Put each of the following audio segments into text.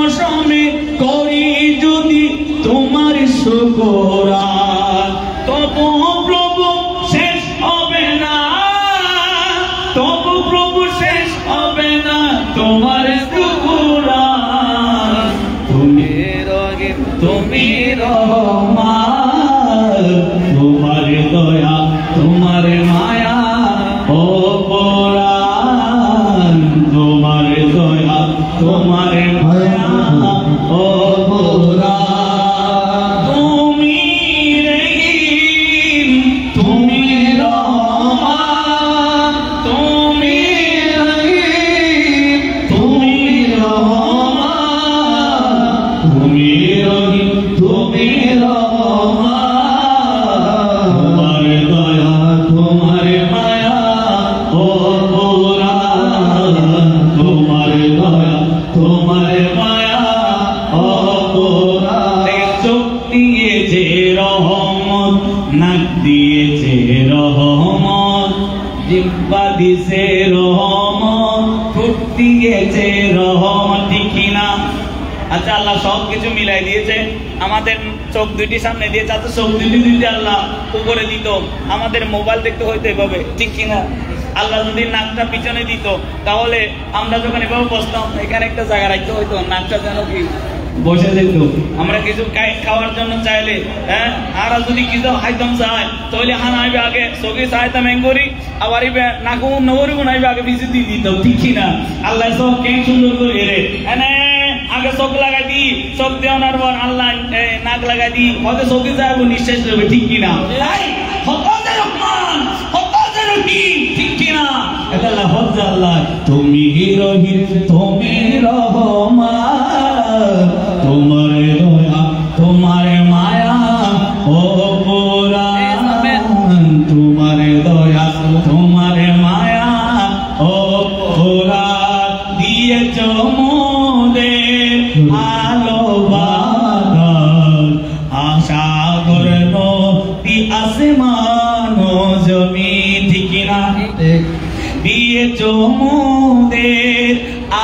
মৌসুমে করি যদি তোমার শুকরান, তবু প্রভু শেষ হবে না, তবু প্রভু শেষ হবে না তোমার শুকরান। তুমি রহিম তুমি রহমান, তোমার দয়া তোমার মায়া ও কোরআন, তোমার দয়া তোমার মায়া ও কোরআন। তুমি রহিম তুমি রহমান, তুমি রহিম তুমি রহমান, তুমি রহিম তুমি রহমান, তোমার দয়া তোমার মায়া ও কোরআন, তোমার দয়া তোমার মায়া ও কোরআন। চোখ দিয়েছে রহমত, নাক দিয়েছে রহমত, জিহ্বা দিয়েছে রহমত, ঠোঁট দিয়েছে রহমত, ঠিক কিনা? আচ্ছা, আল্লাহ সব কিছু মিলাই দিয়েছে। আমাদের চোখ দুইটি সামনে দিয়েছে, আচ্ছা চোখ দুইটি যদি আল্লাহ উপরে দিত, আমাদের মোবাইল দেখতে হইতো এভাবে, ঠিক কিনা? আল্লাহ যদি নাকটা পিছনে দিত, তাহলে আমরা যখন এভাবে বসতাম, এখানে একটা জায়গা রাখতে হইতো, নাকটা যেন কি বসে যেত। আমরা কিছু খাওয়ার জন্য চাইলে, হ্যাঁ, আর যদি কিছু খাইতাম চাই, তাহলে হানাইবে আগে চোখে চাইতাম এঙ্গরি, আবার নাকু নগরিব নাইবে আগে বিচি দিয়ে দিত, ঠিক কিনা? আল্লাহ সব কে সুন্দর করে এরে আগে চোখ লাগাই দি, চোখ দেওয়ার পর আল্লাহ নাক লাগাই দি, হয়তো চোখে যাবো নিঃশ্বাস দেবে, ঠিক কিনা? ঠিক কিনা? আল্লাহ তুমি রহিম তুমি রহমান, তোমার দয়া তোমার মায়া ও কোরআন, তোমার দয়া তোমার মায়া ও কোরআন। দিয়েছ মোদের আলো বাতাস, সাগর নদী আসমান ও জমিন, ঠিক কিনা? দিয়েছ মোদের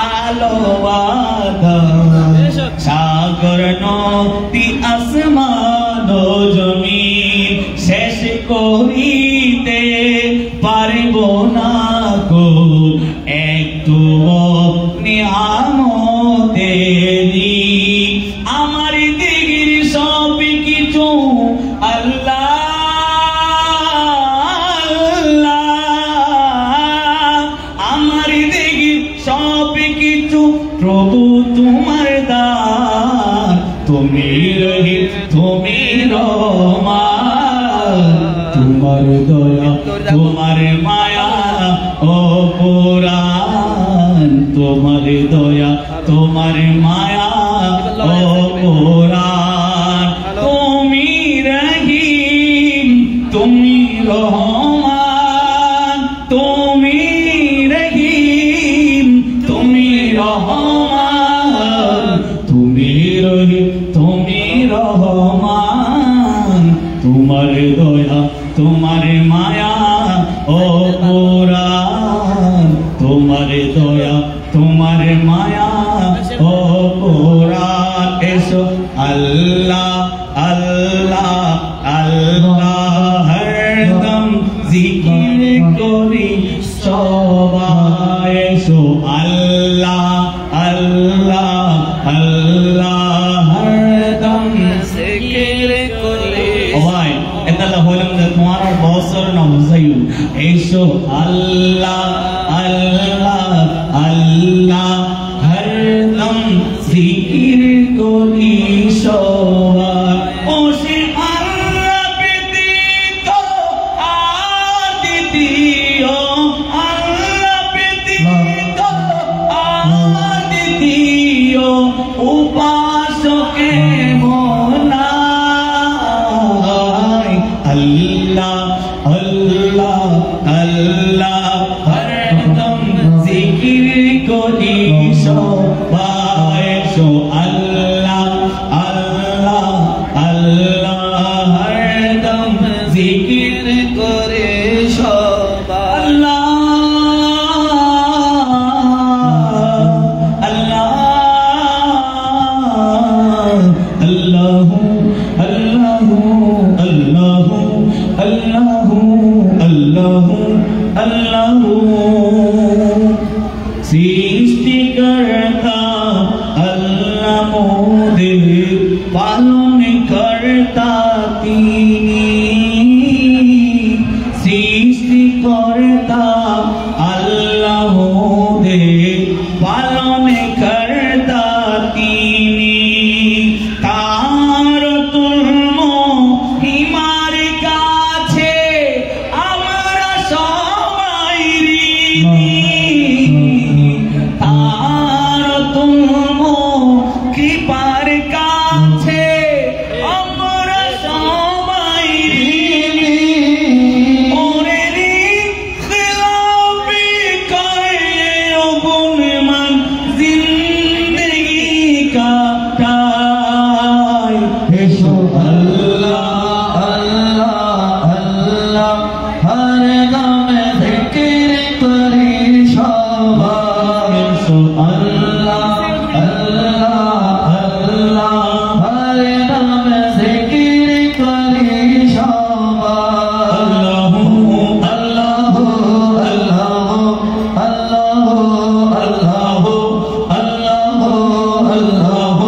আলো বাতাস, সাগর নদী আসমান ও জমিন, শেষ করিতে পারব না কো একটু নিয়ামতেরি। আমার দিগির সব কিছু আল্লাহ, আমার দিগির সব কিছু প্রভু তোমার দান, তুমি রহিম তুমি রহমান, তোমার দয়া তোমার মায়া ও কোরআন, তোমার দয়া তোমার মায়া ও কোরআন। তুমি রহিম তুমি রহমান, তুমি রহিম তুমি রহমান, তুমি রহিম তুমি রহমান, তোমার দয়া তোমার মায়া ও কোরআন, তোমার দয়া তোমার মায়া ও কোরআন। এসো আল্লাহ আল্লাহ আল্লাহ হরদম জিকির করি সবাই, এসো আল্লাহ আল্লাহ আল্লাহ হরদম জিকির করি। ও ভাই এটা হলাম যে তোমার বছর না বুঝাইও, এসো আল্লাহ আল্লাহ আল্লাহ হরদম জিকির করি সবাই। ও সে আল্লাহ ব্যতীত আর দ্বিতীয়, আল্লাহ ব্যতীত আর দ্বিতীয় উপাসকে মোনাই। আল্লাহ আল্লাহ আল্লাহ হরদম জিকির করি সবাই, এসো আল্লাহ আল্লাহ আল্লাহ হরদম জিকির করে সবাই। আল্লাহ আল্লাহ पालन करता तीनी सृष्टि करता अल्लाह दे पालन करता तीनी तार तुल्म हिमार काछे आमरा सबाई ऋणी तार तुल्म कृपार काछे आमरा सबाई ऋणी ओरे खिलाफी करे गुणमान जिंदगी काटाय एसो अल्लाह अल्लाह अल्लाह हर दम जिक्र करी सबाई एसो अल्लाह अल्लाह अल्लाह हर दम जिक्र करी सबाई अल्लाह अल्लाह अल्लाह अल्लाह अल्लाह अल्लाह अल्लाह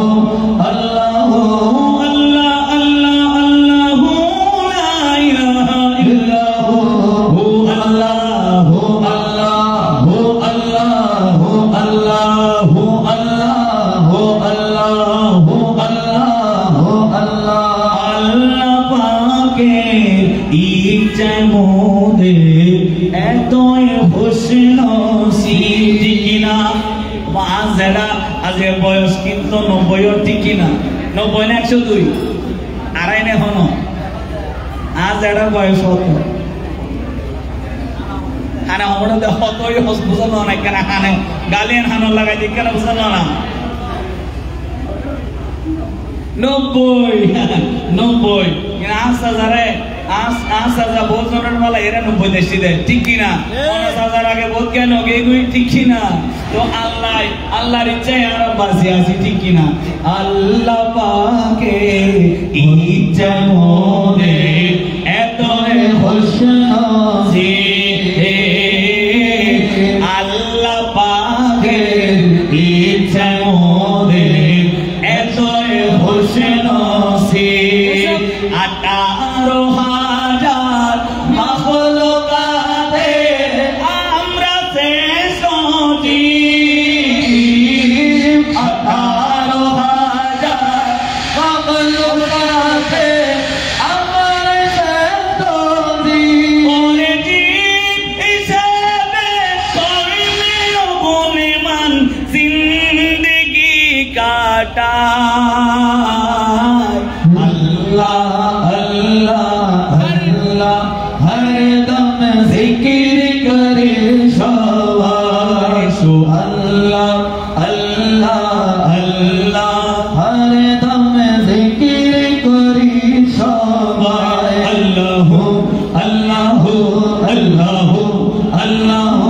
अल्लाह अल्लाह ला इलाहा इल्ला हु अल्लाह अल्लाह अल्लाह अल्लाह अल्लाह अल्लाह अल्लाह अल्लाह पाकेर इच्छा मोদের এতই হোসেন সিটি কিনা বাজেরা আজে বয়স কিন্তু 90 ঠিক কিনা 90 না 102 আড়াইনে হন আজ এরা বয়স কত খানা হমড়তে হতই হস বুঝানো না কেন খানে গালিয়ান হানো লাগাই দি কেন বুঝানো না 90 কিনা আস্তা যারে আস্তা বলছনের মালা এরা 90 দেশি দেয় ঠিক কিনা 50,000 আগে বল কেন এগুই ঠিক কিনা তো আল্লাহর ইচ্ছায় আমরা বাঁচি আছি ঠিক কিনা আল্লাহ পাকে ইচ্ছা মনে এত খুশনসি আল্লাহ পাকে ইচ্ছা মনে এত খুশনসি 18,000 মাখলুকাতে আমরা শ্রেষ্ঠ জীব 18,000 মাখলুকাতে আমরা শ্রেষ্ঠ জীব ওরে জীব হিসেবে করলে গুণমান জিন্দেগি কাটায় अल्लाह अल्लाह अल्लाह हर दम जिक्र करे सबाई सो अल्लाह अल्लाह अल्लाह हर दम जिक्र करे सबाई अल्लाह अल्लाह अल्लाह अल्लाह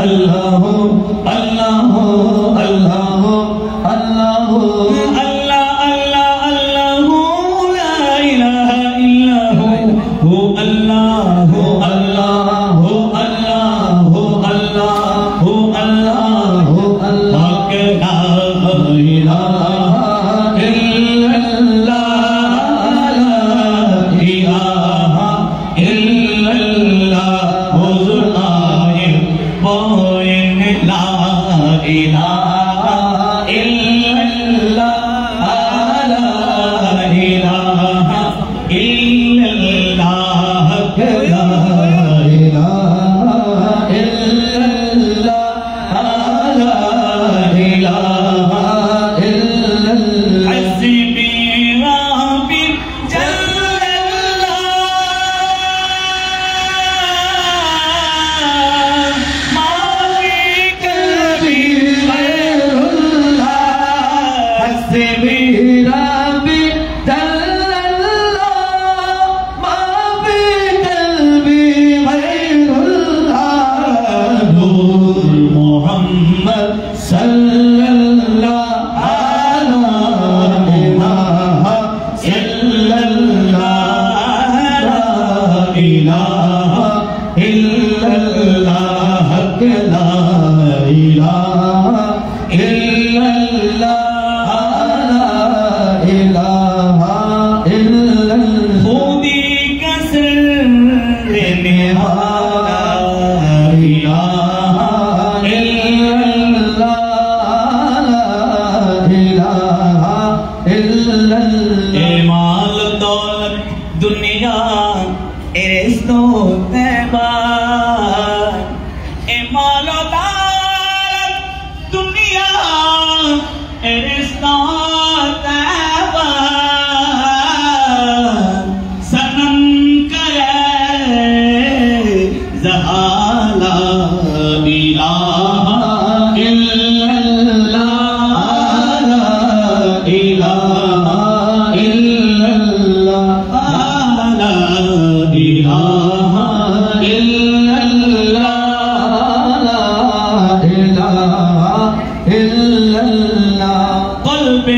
अल्लाह अल्लाह अल्लाह अल्लाह ए माल दौलत दुनिया ए रिश्तो तैबा ए माल दौलत दुनिया ए रिश्तो तैबा सनम करे ज़हाला इलाहा इल्लल्लाह इलाहा इल्लल्लाह ला इलाहा इल्लल्लाह ला इलाहा इल्लल्लाह क़ल्ब